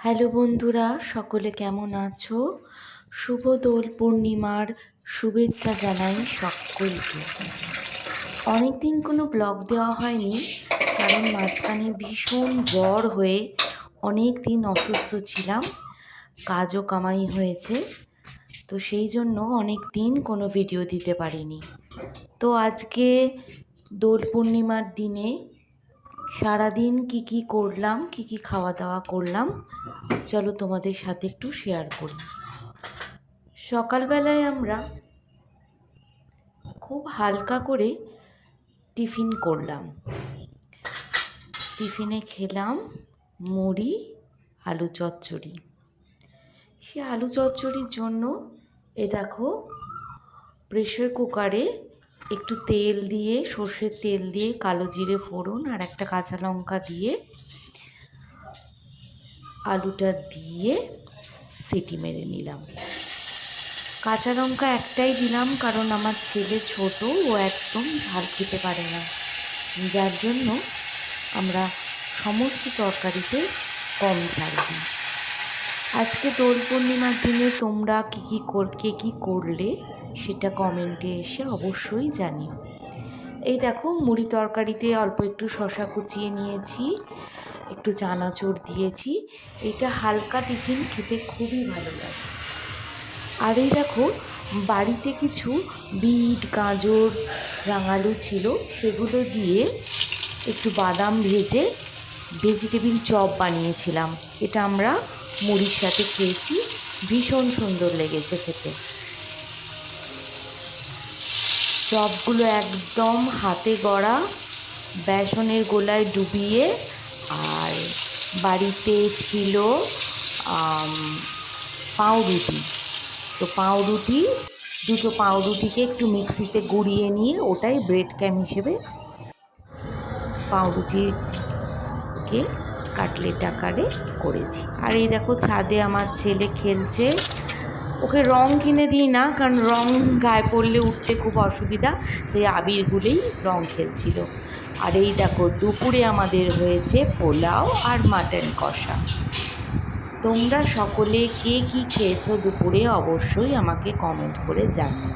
Hello বন্ধুরা, সকলে কেমন আছো? শুভ দোল পূর্ণিমার শুভেচ্ছা জানাই সকলকে। অনেকদিন কোনো ব্লগ দেওয়া হয়নি, কারণ মাঝখানে ভীষণ জ্বর হয়ে অনেক দিন অসুস্থ ছিলাম, কাজও কামাই হয়েছে, তো সেই জন্য অনেক দিন কোনো ভিডিও দিতে পারিনি। তো আজকে দোল পূর্ণিমার দিনে সারাদিন কি করলাম, কি খাওয়া দাওয়া করলাম, চলো তোমাদের সাথে একটু শেয়ার করি। সকালবেলায় আমরা খুব হালকা করে টিফিন করলাম। টিফিনে খেলাম মুড়ি, আলু চচ্চড়ি। সে আলু চচ্চড়ির জন্য দেখো প্রেসার কুকারে একটু তেল দিয়ে, সর্ষের তেল দিয়ে, কালো জিরে ফোড়ন আর একটা কাঁচা লঙ্কা দিয়ে আলুটা দিয়ে সিটি মেরে নিলাম। কাঁচা লঙ্কা একটাই দিলাম, কারণ আমার ছেলে ছোট, ও একদম ঝাল খেতে পারে না, যার জন্য আমরা সমস্ত তরকারিতে কম ঝাল দিই। আজকে দোল পূর্ণিমার দিনে তোমরা কি করলে সেটা কমেন্টে এসে অবশ্যই জানিও। এই দেখো মুড়ি তরকারিতে অল্প একটু শসা কুচিয়ে নিয়েছি, একটু চানাচুর দিয়েছি। এটা হালকা টিফিন খেতে খুবই ভালো লাগে। আর এই দেখো বাড়িতে কিছু বিট, গাজর, রাঙালু ছিল, সেগুলো দিয়ে একটু বাদাম ভেজে ভেজিটেবিল চপ বানিয়েছিলাম। এটা আমরা মুড়ির সাথে খেয়েছি, ভীষণ সুন্দর লেগেছে খেতে। চপগুলো একদম হাতে গড়া বেসনের গোলায় ডুবিয়ে, আর বাড়িতে ছিল পাউরুটি। তো দুটো পাউরুটিকে একটু মিক্সিতে গুঁড়িয়ে নিয়ে ওটাই ব্রেড ক্যাম হিসেবে পাউরুটিকে কাটলেট আকারে করেছি। আর এই দেখো ছাদে আমার ছেলে খেলছে। ওকে রং কিনে দিই না, কারণ রং গায়ে পড়লে উঠতে খুব অসুবিধা, তাই আবির গুলেই রং খেলছিল। আর এই দেখো দুপুরে আমাদের হয়েছে পোলাও আর মাটন কষা। তোমরা সকলে কে খেয়েছো দুপুরে অবশ্যই আমাকে কমেন্ট করে জানিও।